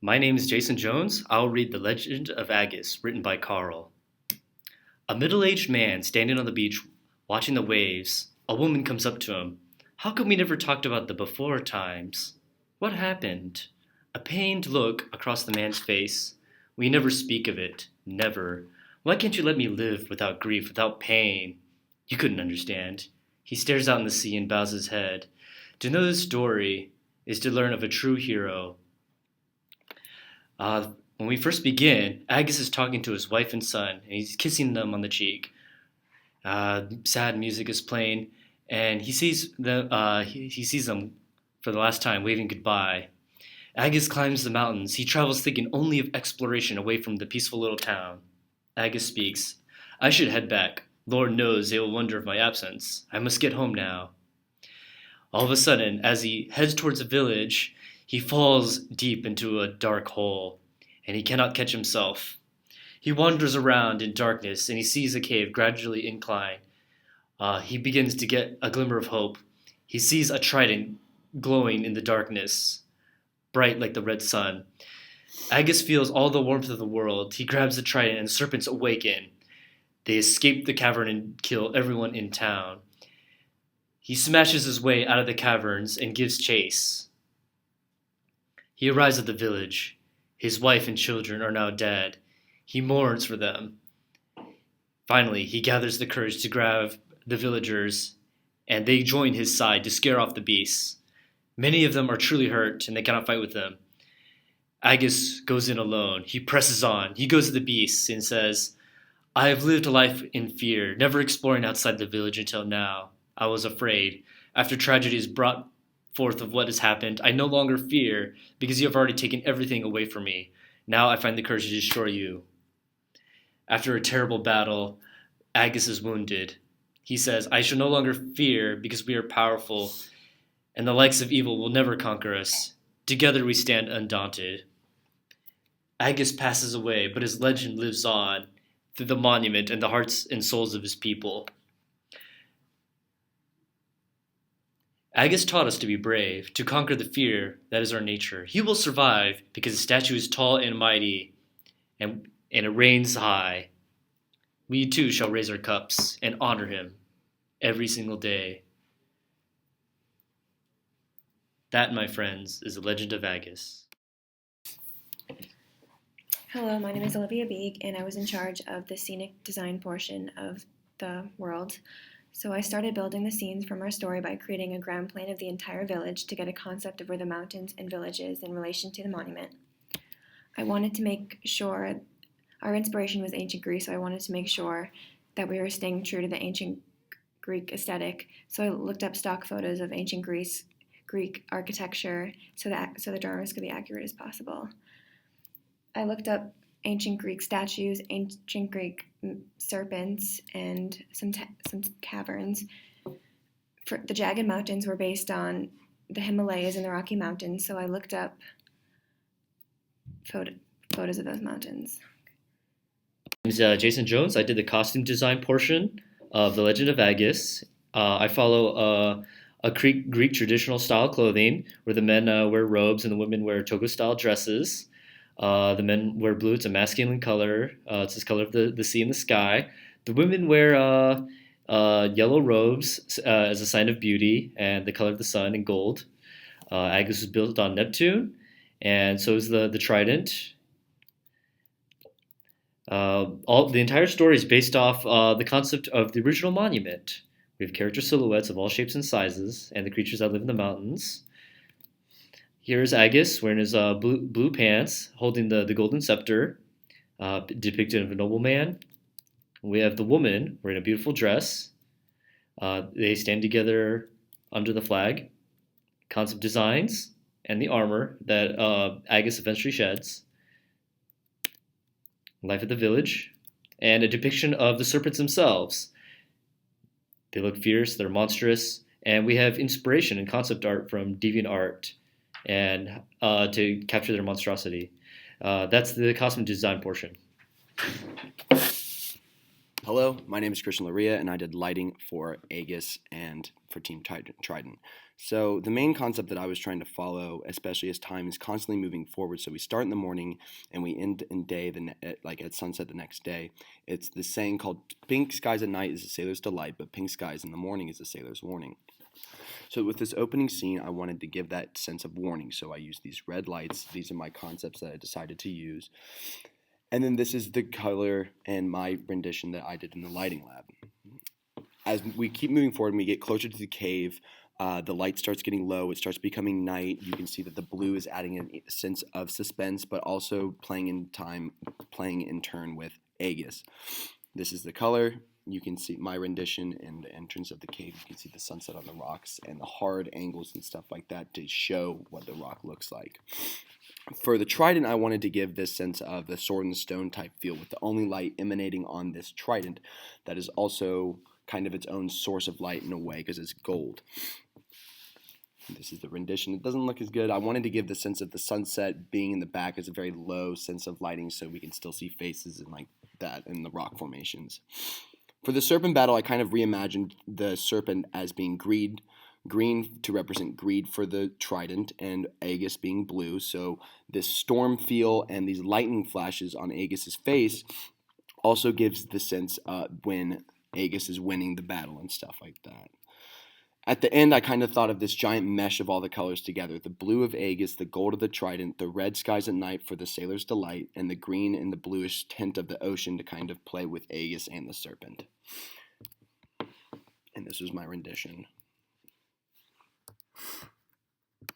My name is Jason Jones. I'll read The Legend of Aagis, written by Karl. A middle aged man standing on the beach watching the waves. A woman comes up to him. How come we never talked about the before times? What happened? A pained look across the man's face. We never speak of it. Never. Why can't you let me live without grief, without pain? You couldn't understand. He stares out in the sea and bows his head. To know this story is to learn of a true hero. When we first begin, Agus is talking to his wife and son, and he's kissing them on the cheek. Sad music is playing, and he sees them for the last time, waving goodbye. Agus climbs the mountains. He travels thinking only of exploration away from the peaceful little town. Agus speaks. I should head back. Lord knows they will wonder of my absence. I must get home now. All of a sudden, as he heads towards the village, he falls deep into a dark hole, and he cannot catch himself. He wanders around in darkness, and he sees a cave gradually incline. He begins to get a glimmer of hope. He sees a trident glowing in the darkness, bright like the red sun. Agus feels all the warmth of the world. He grabs the trident, and serpents awaken. They escape the cavern and kill everyone in town. He smashes his way out of the caverns and gives chase. He arrives at the village. His wife and children are now dead. He mourns for them. Finally, he gathers the courage to grab the villagers, and they join his side to scare off the beasts. Many of them are truly hurt, and they cannot fight with them. Agus goes in alone. He presses on. He goes to the beasts and says, I have lived a life in fear, never exploring outside the village until now. I was afraid. After tragedy is brought forth of what has happened, I no longer fear, because you have already taken everything away from me. Now I find the courage to destroy you. After a terrible battle, Agus is wounded. He says, I shall no longer fear, because we are powerful, and the likes of evil will never conquer us. Together we stand undaunted. Agus passes away, but his legend lives on through the monument and the hearts and souls of his people. Agus taught us to be brave, to conquer the fear that is our nature. He will survive because the statue is tall and mighty, and it reigns high. We too shall raise our cups and honor him every single day. That, my friends, is the Legend of Aagis. Hello, my name is Olivia Beigh, and I was in charge of the scenic design portion of the world. So I started building the scenes from our story by creating a ground plan of the entire village to get a concept of where the mountains and villages in relation to the monument. I wanted to make sure, our inspiration was ancient Greece, so I wanted to make sure that we were staying true to the ancient Greek aesthetic. So I looked up stock photos of ancient Greek architecture so the drawings could be accurate as possible. I looked up ancient Greek statues, ancient Greek serpents, and some caverns. The jagged mountains were based on the Himalayas and the Rocky Mountains, so I looked up photos of those mountains. My name is Jason Jones. I did the costume design portion of The Legend of Aagis. I follow a Greek traditional style clothing where the men wear robes and the women wear toga-style dresses. The men wear blue. It's a masculine color. It's the color of the sea and the sky. The women wear yellow robes as a sign of beauty and the color of the sun and gold. Aagis was built on Neptune, and so is the trident. The entire story is based off the concept of the original monument. We have character silhouettes of all shapes and sizes, and the creatures that live in the mountains. Here's Aagis wearing his blue pants, holding the golden scepter, depicted of a nobleman. We have the woman wearing a beautiful dress. They stand together under the flag. Concept designs and the armor that Aagis eventually sheds. Life at the village, and a depiction of the serpents themselves. They look fierce, they're monstrous, and we have inspiration and concept art from DeviantArt and to capture their monstrosity. That's the costume design portion. Hello, my name is Christian Loria, and I did lighting for Aegis and for Team Trident. So the main concept that I was trying to follow, especially as time is constantly moving forward, so we start in the morning and we end in day, like at sunset the next day. It's the saying called "Pink skies at night is a sailor's delight, but pink skies in the morning is a sailor's warning." So with this opening scene, I wanted to give that sense of warning. So I used these red lights. These are my concepts that I decided to use. And then this is the color and my rendition that I did in the lighting lab. As we keep moving forward and we get closer to the cave, the light starts getting low. It starts becoming night. You can see that the blue is adding a sense of suspense, but also playing in turn with Aegis. This is the color. You can see my rendition and the entrance of the cave. You can see the sunset on the rocks and the hard angles and stuff like that to show what the rock looks like. For the trident, I wanted to give this sense of the sword and stone type feel with the only light emanating on this trident that is also kind of its own source of light in a way because it's gold. This is the rendition. It doesn't look as good. I wanted to give the sense of the sunset being in the back as a very low sense of lighting so we can still see faces and like that in the rock formations. For the serpent battle, I kind of reimagined the serpent as being green to represent greed for the trident, and Aegis being blue. So this storm feel and these lightning flashes on Aegis's face also gives the sense when Aegis is winning the battle and stuff like that. At the end, I kind of thought of this giant mesh of all the colors together. The blue of Aegis, the gold of the trident, the red skies at night for the sailor's delight, and the green and the bluish tint of the ocean to kind of play with Aegis and the serpent. And this was my rendition.